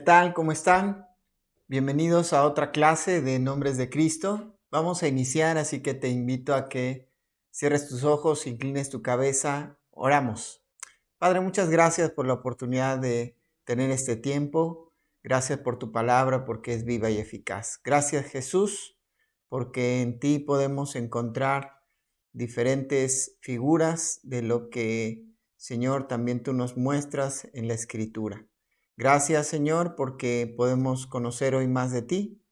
tal? ¿Cómo están? Bienvenidos a otra clase de Nombres de Cristo. Vamos a iniciar, así que te invito a que cierres tus ojos, inclines tu cabeza, oramos. Padre, muchas gracias por la oportunidad de tener este tiempo. Gracias por tu palabra, porque es viva y eficaz. Gracias, Jesús, porque en ti podemos encontrar diferentes figuras de lo que, Señor, también tú nos muestras en la Escritura. Gracias, Señor, porque podemos conocer hoy más de ti.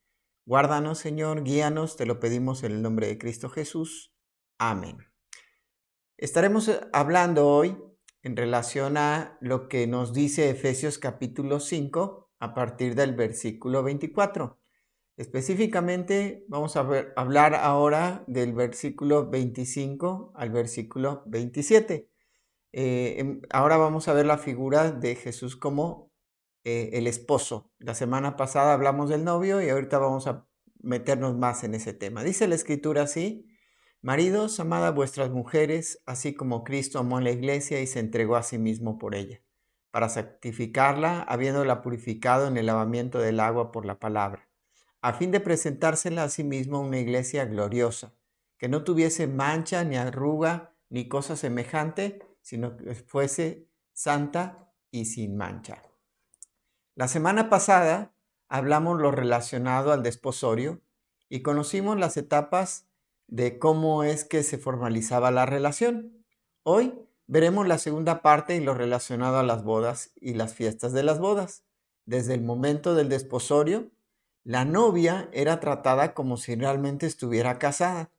Guárdanos, Señor, guíanos, te lo pedimos en el nombre de Cristo Jesús. Amén. Estaremos hablando hoy en relación a lo que nos dice Efesios capítulo 5 a partir del versículo 24. Específicamente vamos a hablar ahora del versículo 25 al versículo 27. Ahora vamos a ver la figura de Jesús como el esposo. La semana pasada hablamos del novio y ahorita vamos a meternos más en ese tema. Dice la Escritura así: maridos, amad a vuestras mujeres, así como Cristo amó a la iglesia y se entregó a sí mismo por ella, para santificarla, habiéndola purificado en el lavamiento del agua por la palabra, a fin de presentársela a sí mismo una iglesia gloriosa, que no tuviese mancha, ni arruga, ni cosa semejante, sino que fuese santa y sin mancha. La semana pasada hablamos lo relacionado al desposorio y conocimos las etapas de cómo es que se formalizaba la relación. Hoy veremos la segunda parte y lo relacionado a las bodas y las fiestas de las bodas. Desde el momento del desposorio, la novia era tratada como si realmente estuviera casada.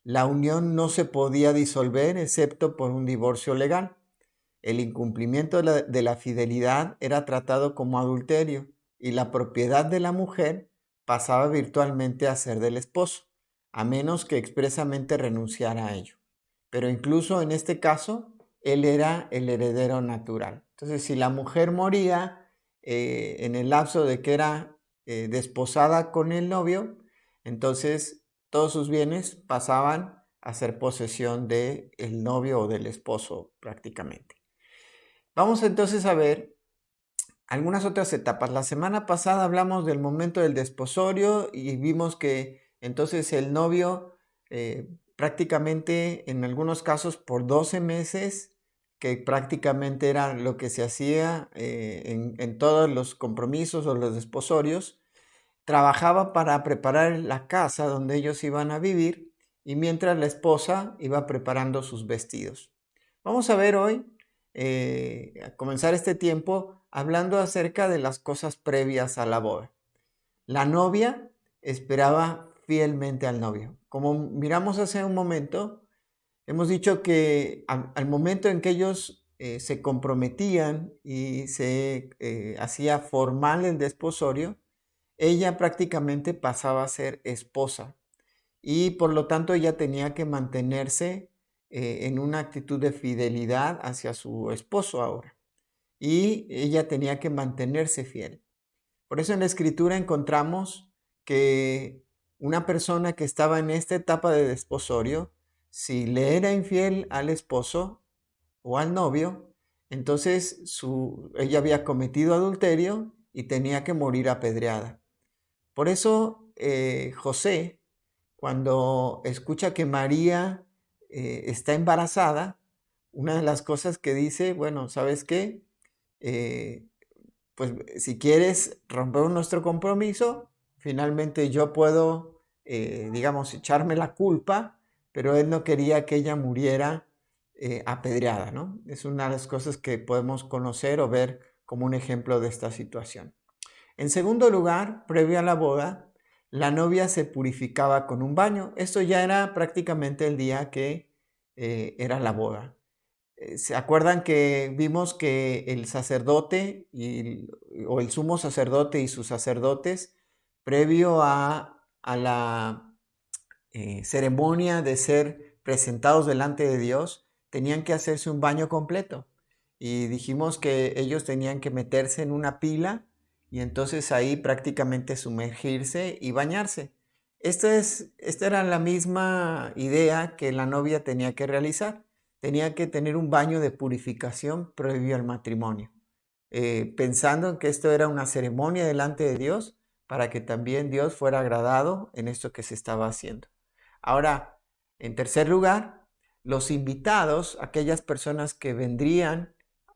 La unión no se podía disolver excepto por un divorcio legal. El incumplimiento de la fidelidad era tratado como adulterio y la propiedad de la mujer pasaba virtualmente a ser del esposo, a menos que expresamente renunciara a ello. Pero incluso en este caso, él era el heredero natural. Entonces, si la mujer moría en el lapso de que era desposada con el novio, entonces todos sus bienes pasaban a ser posesión del novio o del esposo prácticamente. Vamos entonces a ver algunas otras etapas. La semana pasada hablamos del momento del desposorio y vimos que entonces el novio prácticamente en algunos casos por 12 meses, que prácticamente era lo que se hacía en todos los compromisos o los desposorios, trabajaba para preparar la casa donde ellos iban a vivir y mientras la esposa iba preparando sus vestidos. Vamos a ver hoy, a comenzar este tiempo, hablando acerca de las cosas previas a la boda. La novia esperaba fielmente al novio. Como miramos hace un momento, hemos dicho que al momento en que ellos se comprometían y se hacía formal el desposorio, ella prácticamente pasaba a ser esposa y por lo tanto ella tenía que mantenerse en una actitud de fidelidad hacia su esposo ahora. Y ella tenía que mantenerse fiel. Por eso en la Escritura encontramos que una persona que estaba en esta etapa de desposorio, si le era infiel al esposo o al novio, entonces ella había cometido adulterio y tenía que morir apedreada. Por eso José, cuando escucha que María está embarazada, una de las cosas que dice, bueno, ¿sabes qué? Eh, pues si quieres romper nuestro compromiso, finalmente yo puedo, digamos, echarme la culpa, pero él no quería que ella muriera apedreada, ¿no? Es una de las cosas que podemos conocer o ver como un ejemplo de esta situación. En segundo lugar, previo a la boda, la novia se purificaba con un baño. Esto ya era prácticamente el día que era la boda. ¿Se acuerdan que vimos que el sacerdote o el sumo sacerdote y sus sacerdotes, previo a la ceremonia de ser presentados delante de Dios, tenían que hacerse un baño completo? Y dijimos que ellos tenían que meterse en una pila y entonces ahí prácticamente sumergirse y bañarse. Esta era la misma idea que la novia tenía que realizar. Tenía que tener un baño de purificación previo al matrimonio. pensando en que esto era una ceremonia delante de Dios para que también Dios fuera agradado en esto que se estaba haciendo. Ahora, en tercer lugar, los invitados, aquellas personas que vendrían,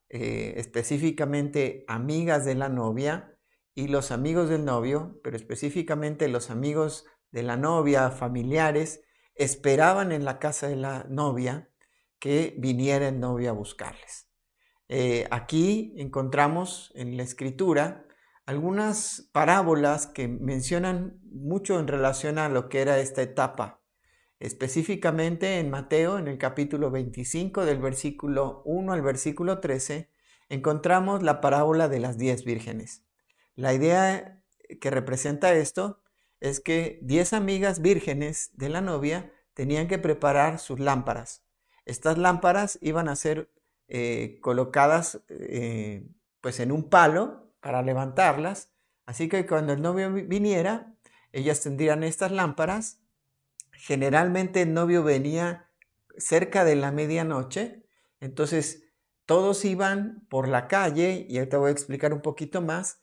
específicamente amigas de la novia y los amigos del novio, pero específicamente los amigos de la novia, familiares, esperaban en la casa de la novia que viniera el novio a buscarles. Aquí encontramos en la escritura algunas parábolas que mencionan mucho en relación a lo que era esta etapa. Específicamente en Mateo, en el capítulo 25, del versículo 1 al versículo 13, encontramos la parábola de las 10 vírgenes. La idea que representa esto es que 10 amigas vírgenes de la novia tenían que preparar sus lámparas. Estas lámparas iban a ser colocadas pues en un palo para levantarlas, así que cuando el novio viniera, ellas tendrían estas lámparas. Generalmente el novio venía cerca de la medianoche, entonces todos iban por la calle, y ahorita voy a explicar un poquito más,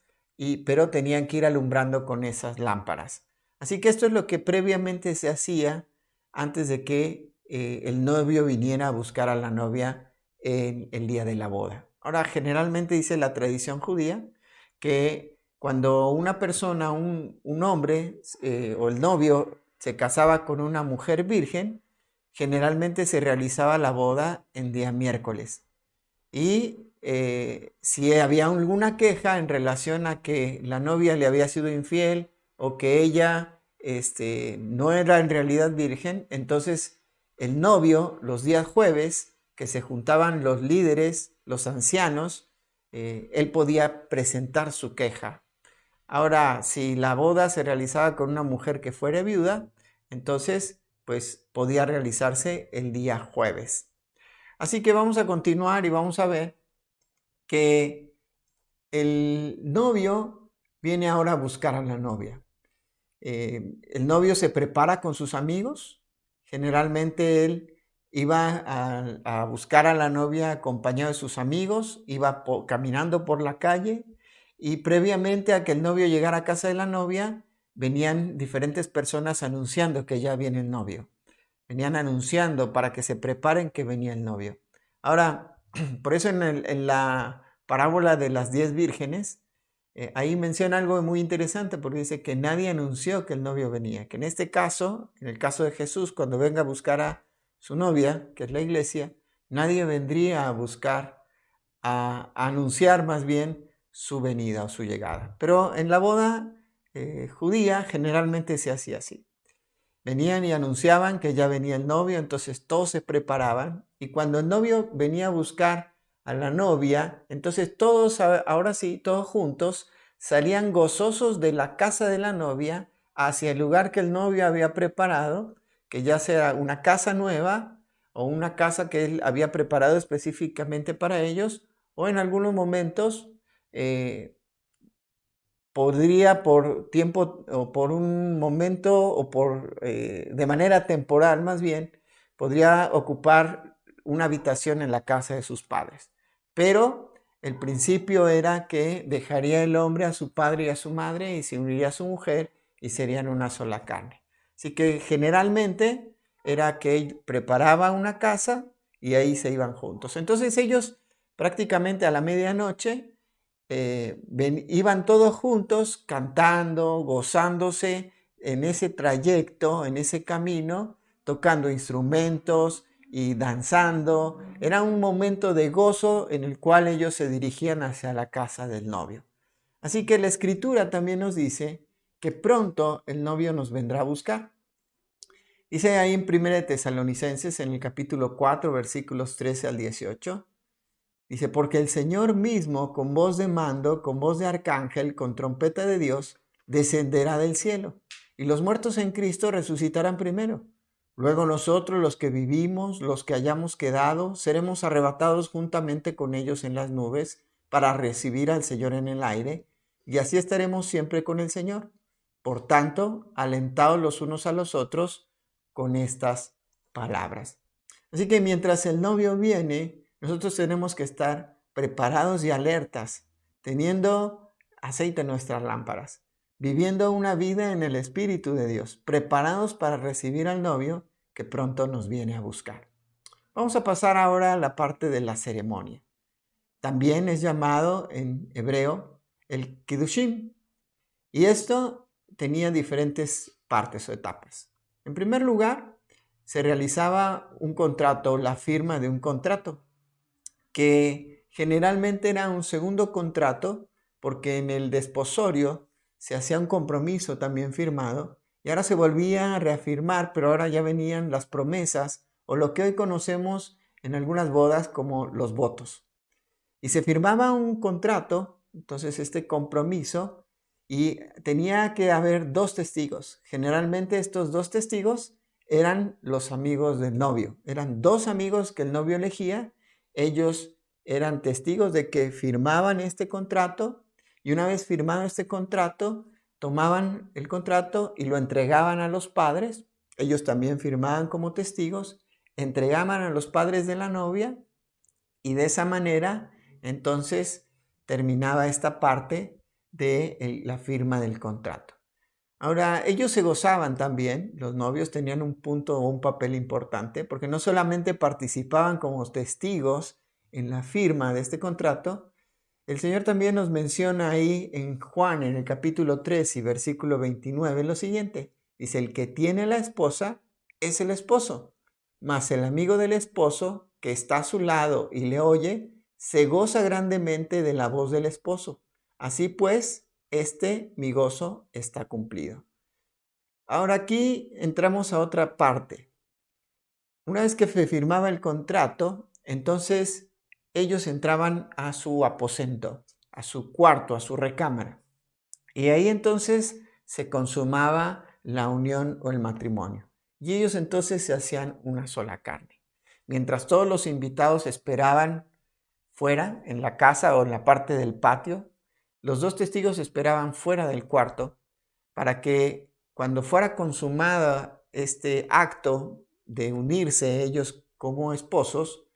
pero tenían que ir alumbrando con esas lámparas. Así que esto es lo que previamente se hacía antes de que el novio viniera a buscar a la novia en el día de la boda. Ahora, generalmente dice la tradición judía que cuando una persona, un hombre o el novio se casaba con una mujer virgen, generalmente se realizaba la boda en día miércoles. Y si había alguna queja en relación a que la novia le había sido infiel o que ella no era en realidad virgen, entonces el novio, los días jueves, que se juntaban los líderes, los ancianos, él podía presentar su queja. Ahora, si la boda se realizaba con una mujer que fuera viuda, entonces pues podía realizarse el día jueves. Así que vamos a continuar y vamos a ver que el novio viene ahora a buscar a la novia. El novio se prepara con sus amigos. Generalmente él iba a buscar a la novia acompañado de sus amigos, iba caminando por la calle, y previamente a que el novio llegara a casa de la novia, venían diferentes personas anunciando que ya viene el novio. Venían anunciando para que se preparen que venía el novio. Ahora, por eso en la parábola de las 10 vírgenes, ahí menciona algo muy interesante, porque dice que nadie anunció que el novio venía. Que en este caso, en el caso de Jesús, cuando venga a buscar a su novia, que es la iglesia, nadie vendría a buscar, a anunciar más bien su venida o su llegada. Pero en la boda judía generalmente se hacía así. Venían y anunciaban que ya venía el novio, entonces todos se preparaban, y cuando el novio venía a buscar a la novia, entonces todos, ahora sí, todos juntos, salían gozosos de la casa de la novia hacia el lugar que el novio había preparado, que ya sea una casa nueva o una casa que él había preparado específicamente para ellos, o en algunos momentos podría por tiempo o por un momento o de manera temporal más bien, podría ocupar una habitación en la casa de sus padres. Pero el principio era que dejaría el hombre a su padre y a su madre y se uniría a su mujer y serían una sola carne. Así que generalmente era que él preparaba una casa y ahí se iban juntos. Entonces ellos prácticamente a la medianoche iban todos juntos cantando, gozándose en ese trayecto, en ese camino, tocando instrumentos y danzando. Era un momento de gozo en el cual ellos se dirigían hacia la casa del novio. Así que la escritura también nos dice que pronto el novio nos vendrá a buscar. Dice ahí en 1 de Tesalonicenses, en el capítulo 4, versículos 13 al 18, dice, porque el Señor mismo, con voz de mando, con voz de arcángel, con trompeta de Dios, descenderá del cielo, y los muertos en Cristo resucitarán primero. Luego nosotros, los que vivimos, los que hayamos quedado, seremos arrebatados juntamente con ellos en las nubes para recibir al Señor en el aire, y así estaremos siempre con el Señor. Por tanto, alentaos los unos a los otros con estas palabras. Así que mientras el novio viene, nosotros tenemos que estar preparados y alertas teniendo aceite en nuestras lámparas, viviendo una vida en el Espíritu de Dios, preparados para recibir al novio que pronto nos viene a buscar. Vamos a pasar ahora a la parte de la ceremonia. También es llamado en hebreo el Kiddushim. Y esto tenía diferentes partes o etapas. En primer lugar, se realizaba un contrato, la firma de un contrato, que generalmente era un segundo contrato, porque en el desposorio se hacía un compromiso también firmado, y ahora se volvía a reafirmar, pero ahora ya venían las promesas, o lo que hoy conocemos en algunas bodas como los votos. Y se firmaba un contrato, entonces este compromiso, y tenía que haber 2 testigos. Generalmente estos 2 testigos eran los amigos del novio. Eran 2 amigos que el novio elegía. Ellos eran testigos de que firmaban este contrato, y una vez firmado este contrato, tomaban el contrato y lo entregaban a los padres. Ellos también firmaban como testigos, entregaban a los padres de la novia, y de esa manera entonces terminaba esta parte de la firma del contrato. Ahora, ellos se gozaban también, los novios tenían un punto o un papel importante, porque no solamente participaban como testigos en la firma de este contrato. El Señor también nos menciona ahí en Juan, en el capítulo 3 y versículo 29, lo siguiente. Dice, el que tiene la esposa es el esposo, mas el amigo del esposo que está a su lado y le oye, se goza grandemente de la voz del esposo. Así pues, mi gozo está cumplido. Ahora aquí entramos a otra parte. Una vez que se firmaba el contrato, entonces ellos entraban a su aposento, a su cuarto, a su recámara. Y ahí entonces se consumaba la unión o el matrimonio. Y ellos entonces se hacían una sola carne. Mientras todos los invitados esperaban fuera, en la casa o en la parte del patio, los 2 testigos esperaban fuera del cuarto para que cuando fuera consumada este acto de unirse ellos como esposos,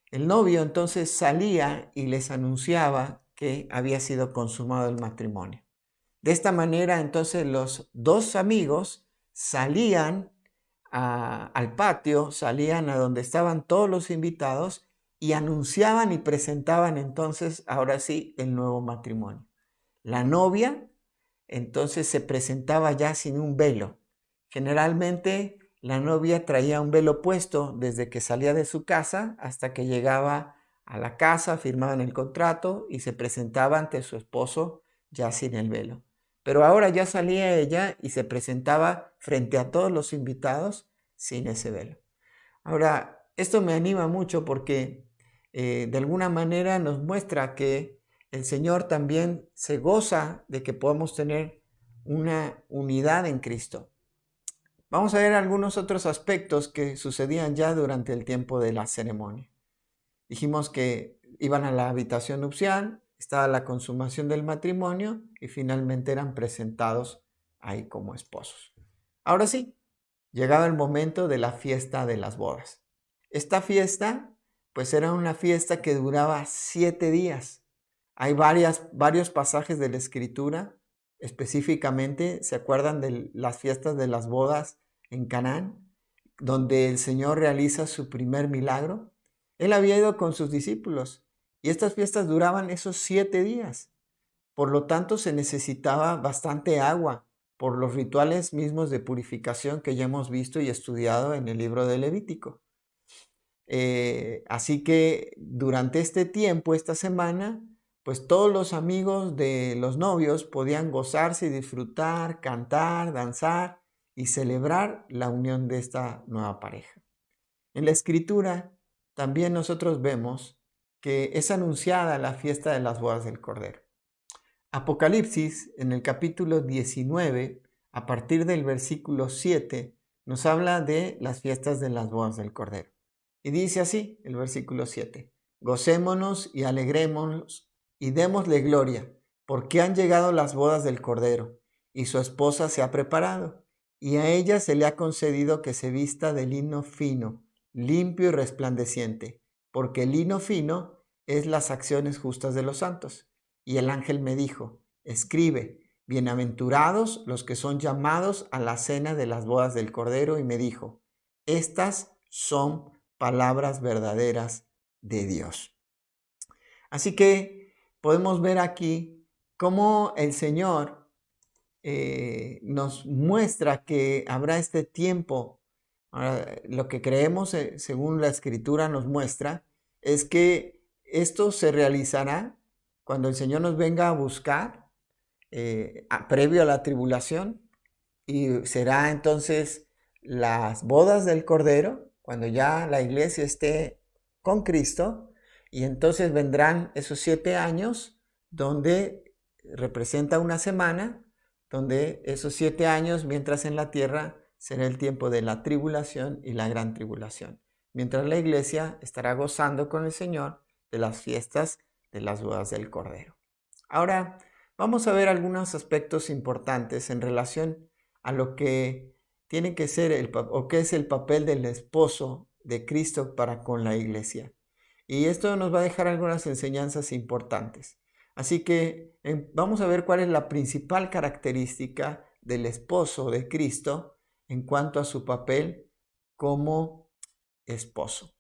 el novio entonces salía y les anunciaba que había sido consumado el matrimonio. De esta manera entonces los 2 amigos salían al patio, salían a donde estaban todos los invitados y anunciaban y presentaban entonces, ahora sí, el nuevo matrimonio. La novia entonces se presentaba ya sin un velo. Generalmente la novia traía un velo puesto desde que salía de su casa hasta que llegaba a la casa, firmaban el contrato y se presentaba ante su esposo ya sin el velo. Pero ahora ya salía ella y se presentaba frente a todos los invitados sin ese velo. Ahora, esto me anima mucho porque de alguna manera nos muestra que el Señor también se goza de que podamos tener una unidad en Cristo. Vamos a ver algunos otros aspectos que sucedían ya durante el tiempo de la ceremonia. Dijimos que iban a la habitación nupcial, estaba la consumación del matrimonio y finalmente eran presentados ahí como esposos. Ahora sí, llegaba el momento de la fiesta de las bodas. Esta fiesta, pues era una fiesta que duraba 7 días. Hay varios pasajes de la Escritura, específicamente, ¿se acuerdan de las fiestas de las bodas en Canaán? Donde el Señor realiza su primer milagro. Él había ido con sus discípulos y estas fiestas duraban esos 7 días. Por lo tanto, se necesitaba bastante agua por los rituales mismos de purificación que ya hemos visto y estudiado en el libro de Levítico. Así que durante este tiempo, esta semana, pues todos los amigos de los novios podían gozarse y disfrutar, cantar, danzar y celebrar la unión de esta nueva pareja. En la Escritura también nosotros vemos que es anunciada la fiesta de las bodas del Cordero. Apocalipsis, en el capítulo 19, a partir del versículo 7, nos habla de las fiestas de las bodas del Cordero. Y dice así el versículo 7, gocémonos y alegrémonos y démosle gloria, porque han llegado las bodas del Cordero, y su esposa se ha preparado, y a ella se le ha concedido que se vista de lino fino, limpio y resplandeciente, porque el lino fino es las acciones justas de los santos. Y el ángel me dijo, escribe, bienaventurados los que son llamados a la cena de las bodas del Cordero. Y me dijo, estas son palabras verdaderas de Dios. Así que podemos ver aquí cómo el Señor nos muestra que habrá este tiempo. Ahora, lo que creemos, según la Escritura nos muestra, es que esto se realizará cuando el Señor nos venga a buscar, previo a la tribulación, y será entonces las bodas del Cordero, cuando ya la iglesia esté con Cristo, y entonces vendrán esos 7 años donde representa una semana, donde esos 7 años, mientras en la tierra, será el tiempo de la tribulación y la gran tribulación, mientras la iglesia estará gozando con el Señor de las fiestas de las bodas del Cordero. Ahora, vamos a ver algunos aspectos importantes en relación a lo que tiene que ser o qué es el papel del esposo de Cristo para con la iglesia. Y esto nos va a dejar algunas enseñanzas importantes. Así que vamos a ver cuál es la principal característica del esposo de Cristo en cuanto a su papel como esposo.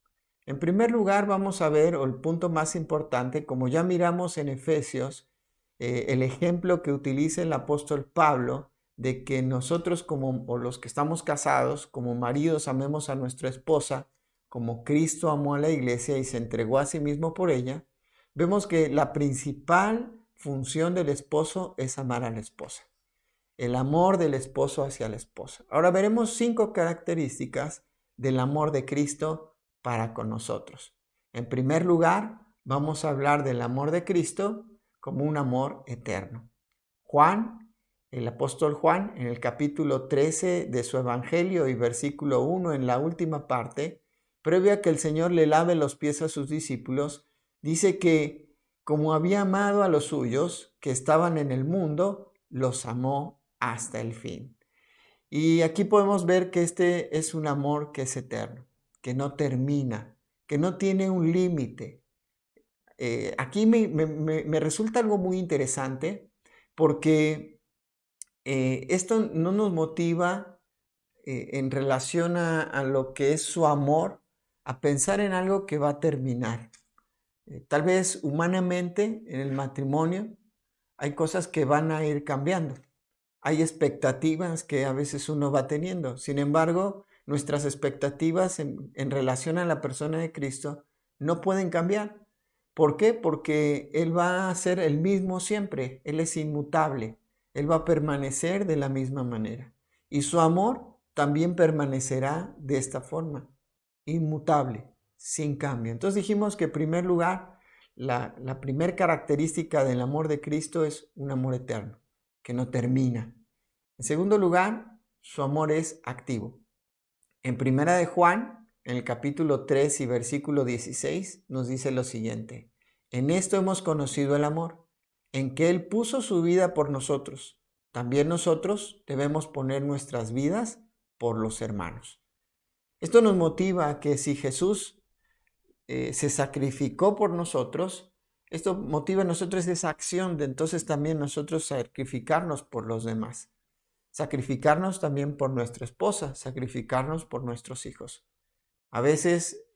En primer lugar, vamos a ver, o el punto más importante, como ya miramos en Efesios, el ejemplo que utiliza el apóstol Pablo de que nosotros o los que estamos casados, como maridos, amemos a nuestra esposa, como Cristo amó a la iglesia y se entregó a sí mismo por ella. Vemos que la principal función del esposo es amar a la esposa. El amor del esposo hacia la esposa. Ahora veremos 5 características del amor de Cristo para con nosotros. En primer lugar, vamos a hablar del amor de Cristo como un amor eterno. El apóstol Juan, en el capítulo 13 de su Evangelio y versículo 1, en la última parte, previo a que el Señor le lave los pies a sus discípulos, dice que como había amado a los suyos que estaban en el mundo, los amó hasta el fin. Y aquí podemos ver que este es un amor que es eterno, que no termina, que no tiene un límite. Aquí me resulta algo muy interesante porque esto no nos motiva en relación a lo que es su amor, a pensar en algo que va a terminar. Tal vez humanamente en el matrimonio hay cosas que van a ir cambiando. Hay expectativas que a veces uno va teniendo. Sin embargo, nuestras expectativas en relación a la persona de Cristo no pueden cambiar. ¿Por qué? Porque Él va a ser el mismo siempre. Él es inmutable. Él va a permanecer de la misma manera. Y su amor también permanecerá de esta forma, inmutable, sin cambio. Entonces dijimos que en primer lugar, la primera característica del amor de Cristo es un amor eterno, que no termina. En segundo lugar, su amor es activo. En primera de Juan, en el capítulo 3 y versículo 16, nos dice lo siguiente: en esto hemos conocido el amor, en que Él puso su vida por nosotros. También nosotros debemos poner nuestras vidas por los hermanos. Esto nos motiva a que si Jesús se sacrificó por nosotros, esto motiva a nosotros esa acción de entonces también nosotros sacrificarnos por los demás. Sacrificarnos también por nuestra esposa, sacrificarnos por nuestros hijos. A veces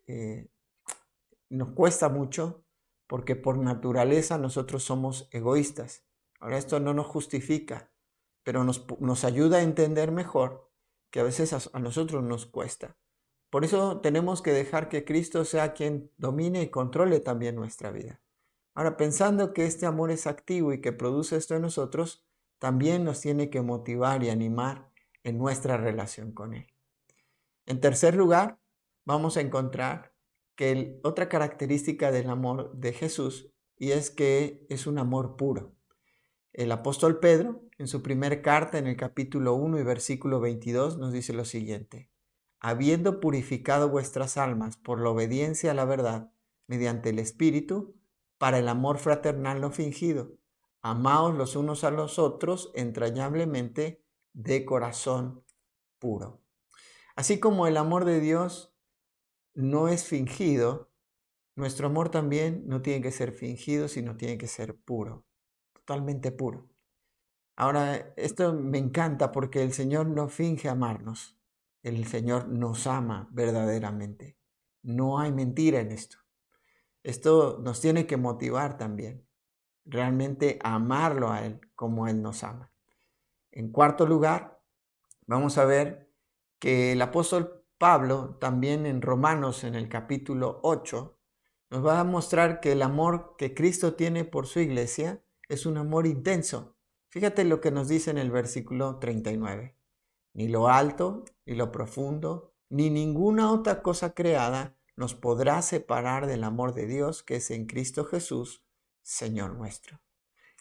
nos cuesta mucho porque por naturaleza nosotros somos egoístas. Ahora esto no nos justifica, pero nos ayuda a entender mejor que a veces a nosotros nos cuesta. Por eso tenemos que dejar que Cristo sea quien domine y controle también nuestra vida. Ahora, pensando que este amor es activo y que produce esto en nosotros, también nos tiene que motivar y animar en nuestra relación con Él. En tercer lugar, vamos a encontrar que otra característica del amor de Jesús, y es que es un amor puro. El apóstol Pedro, en su primera carta, en el capítulo 1 y versículo 22, nos dice lo siguiente: habiendo purificado vuestras almas por la obediencia a la verdad, mediante el Espíritu, para el amor fraternal no fingido, amaos los unos a los otros entrañablemente de corazón puro. Así como el amor de Dios no es fingido, nuestro amor también no tiene que ser fingido, sino tiene que ser puro. totalmente puro. Ahora, esto me encanta porque el Señor no finge amarnos. El Señor nos ama verdaderamente. No hay mentira en esto. Esto nos tiene que motivar también, realmente a amarlo a Él como Él nos ama. En cuarto lugar, vamos a ver que el apóstol Pablo, también en Romanos, en el capítulo 8, nos va a mostrar que el amor que Cristo tiene por su iglesia es un amor intenso. Fíjate lo que nos dice en el versículo 39. Ni lo alto, ni lo profundo, ni ninguna otra cosa creada nos podrá separar del amor de Dios que es en Cristo Jesús, Señor nuestro.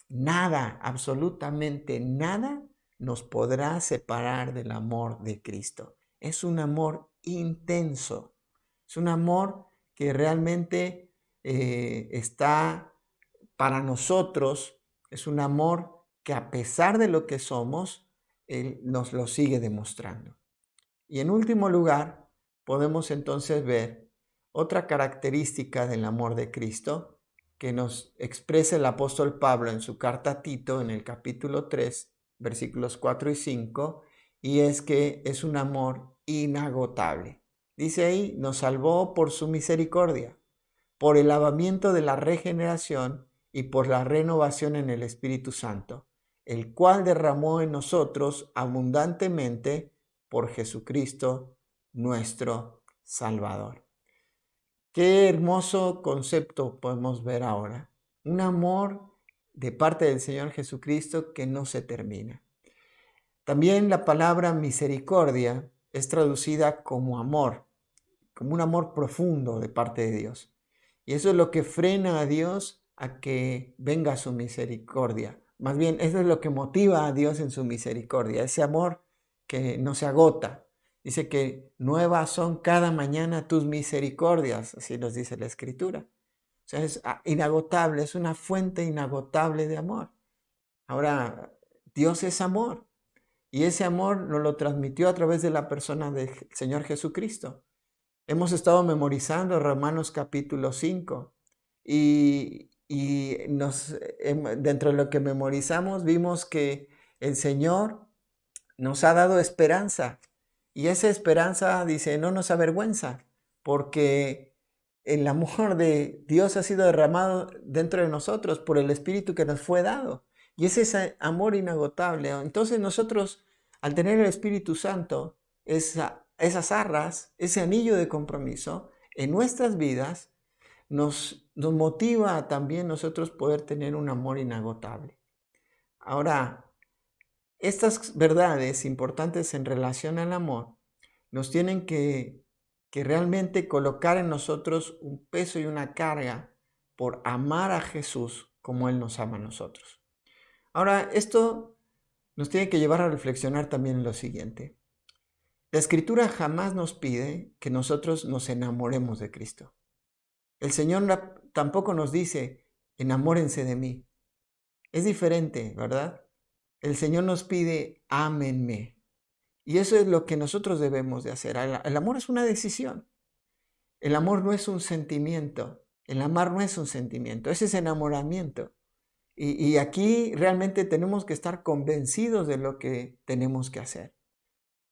Nada, absolutamente nada, nos podrá separar del amor de Cristo. Es un amor intenso. Es un amor que realmente está para nosotros. Es un amor que a pesar de lo que somos, Él nos lo sigue demostrando. Y en último lugar, podemos entonces ver otra característica del amor de Cristo que nos expresa el apóstol Pablo en su carta a Tito en el capítulo 3, versículos 4 y 5, y es que es un amor inagotable. Dice ahí, nos salvó por su misericordia, por el lavamiento de la regeneración y por la renovación en el Espíritu Santo, el cual derramó en nosotros abundantemente por Jesucristo nuestro Salvador. Qué hermoso concepto podemos ver ahora. Un amor de parte del Señor Jesucristo que no se termina. También la palabra misericordia es traducida como amor, como un amor profundo de parte de Dios. Y eso es lo que frena a Dios a que venga su misericordia. Más bien, eso es lo que motiva a Dios en su misericordia, ese amor que no se agota. Dice que nuevas son cada mañana tus misericordias, así nos dice la Escritura. O sea, es inagotable, es una fuente inagotable de amor. Ahora, Dios es amor y ese amor nos lo transmitió a través de la persona del Señor Jesucristo. Hemos estado memorizando Romanos capítulo 5 y dentro de lo que memorizamos vimos que el Señor nos ha dado esperanza. Y esa esperanza, dice, no nos avergüenza, porque el amor de Dios ha sido derramado dentro de nosotros por el Espíritu que nos fue dado. Y es ese amor inagotable. Entonces nosotros, al tener el Espíritu Santo, esas arras, ese anillo de compromiso en nuestras vidas, nos motiva a también nosotros poder tener un amor inagotable. Ahora, estas verdades importantes en relación al amor nos tienen que realmente colocar en nosotros un peso y una carga por amar a Jesús como Él nos ama a nosotros. Ahora, esto nos tiene que llevar a reflexionar también en lo siguiente. La Escritura jamás nos pide que nosotros nos enamoremos de Cristo. El Señor tampoco nos dice, enamórense de mí. Es diferente, ¿verdad? El Señor nos pide, ámenme. Y eso es lo que nosotros debemos de hacer. El amor es una decisión. El amor no es un sentimiento. El amar no es un sentimiento, ese es enamoramiento. Y aquí realmente tenemos que estar convencidos de lo que tenemos que hacer.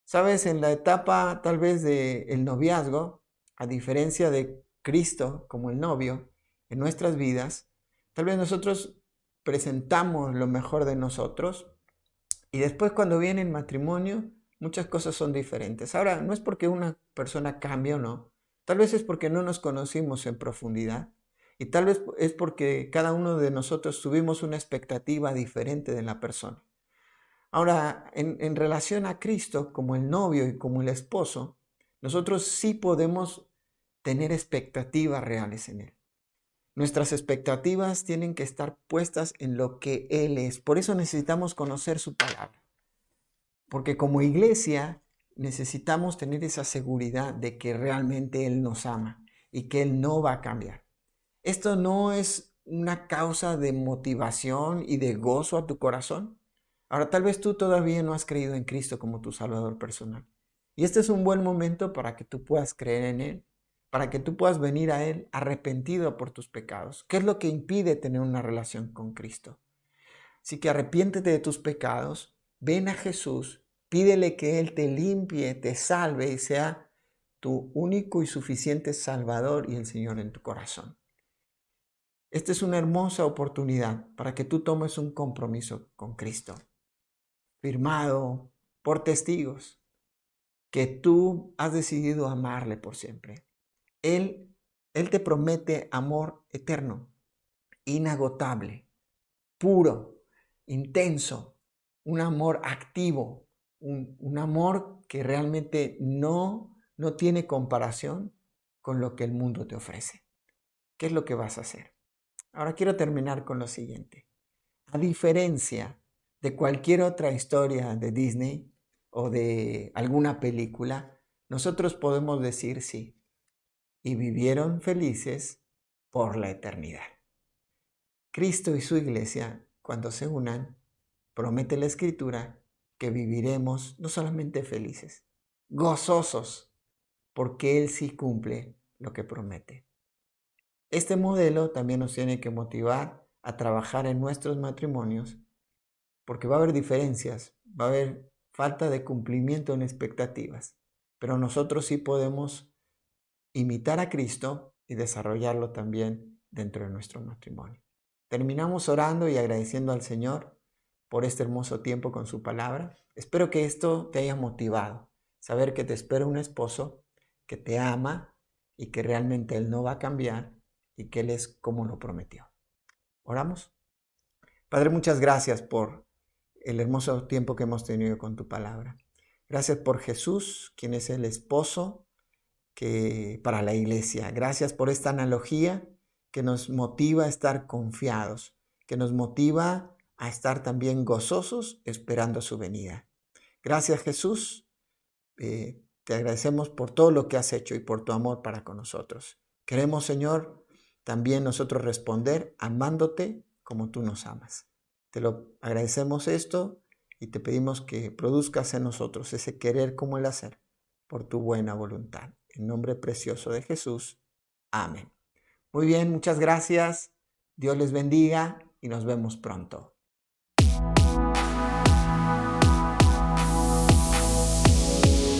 Sabes, en la etapa tal vez del noviazgo, a diferencia de Cristo como el novio, en nuestras vidas, tal vez nosotros presentamos lo mejor de nosotros y después cuando viene el matrimonio, muchas cosas son diferentes. Ahora, no es porque una persona cambie o no, tal vez es porque no nos conocimos en profundidad y tal vez es porque cada uno de nosotros tuvimos una expectativa diferente de la persona. Ahora, en relación a Cristo, como el novio y como el esposo, nosotros sí podemos tener expectativas reales en Él. Nuestras expectativas tienen que estar puestas en lo que Él es. Por eso necesitamos conocer su palabra. Porque como iglesia necesitamos tener esa seguridad de que realmente Él nos ama y que Él no va a cambiar. Esto no es una causa de motivación y de gozo a tu corazón. Ahora, tal vez tú todavía no has creído en Cristo como tu Salvador personal. Y este es un buen momento para que tú puedas creer en Él, para que tú puedas venir a Él arrepentido por tus pecados. ¿Qué es lo que impide tener una relación con Cristo? Así que arrepiéntete de tus pecados, ven a Jesús, pídele que Él te limpie, te salve y sea tu único y suficiente Salvador y el Señor en tu corazón. Esta es una hermosa oportunidad para que tú tomes un compromiso con Cristo, firmado por testigos, que tú has decidido amarle por siempre. Él te promete amor eterno, inagotable, puro, intenso, un amor activo, un amor que realmente no tiene comparación con lo que el mundo te ofrece. ¿Qué es lo que vas a hacer? Ahora quiero terminar con lo siguiente. A diferencia de cualquier otra historia de Disney o de alguna película, nosotros podemos decir sí. Y vivieron felices por la eternidad. Cristo y su iglesia, cuando se unan, promete la Escritura que viviremos no solamente felices, gozosos, porque Él sí cumple lo que promete. Este modelo también nos tiene que motivar a trabajar en nuestros matrimonios, porque va a haber diferencias, va a haber falta de cumplimiento en expectativas, pero nosotros sí podemos imitar a Cristo y desarrollarlo también dentro de nuestro matrimonio. Terminamos orando y agradeciendo al Señor por este hermoso tiempo con su palabra. Espero que esto te haya motivado, saber que te espera un esposo que te ama y que realmente Él no va a cambiar y que Él es como lo prometió. ¿Oramos? Padre, muchas gracias por el hermoso tiempo que hemos tenido con tu palabra. Gracias por Jesús, quien es el esposo para la iglesia. Gracias por esta analogía que nos motiva a estar confiados, que nos motiva a estar también gozosos esperando su venida. Gracias, Jesús. Te agradecemos por todo lo que has hecho y por tu amor para con nosotros. Queremos, Señor, también nosotros responder amándote como tú nos amas. Te lo agradecemos esto y te pedimos que produzcas en nosotros ese querer como el hacer por tu buena voluntad. En nombre precioso de Jesús. Amén. Muy bien, muchas gracias. Dios les bendiga y nos vemos pronto.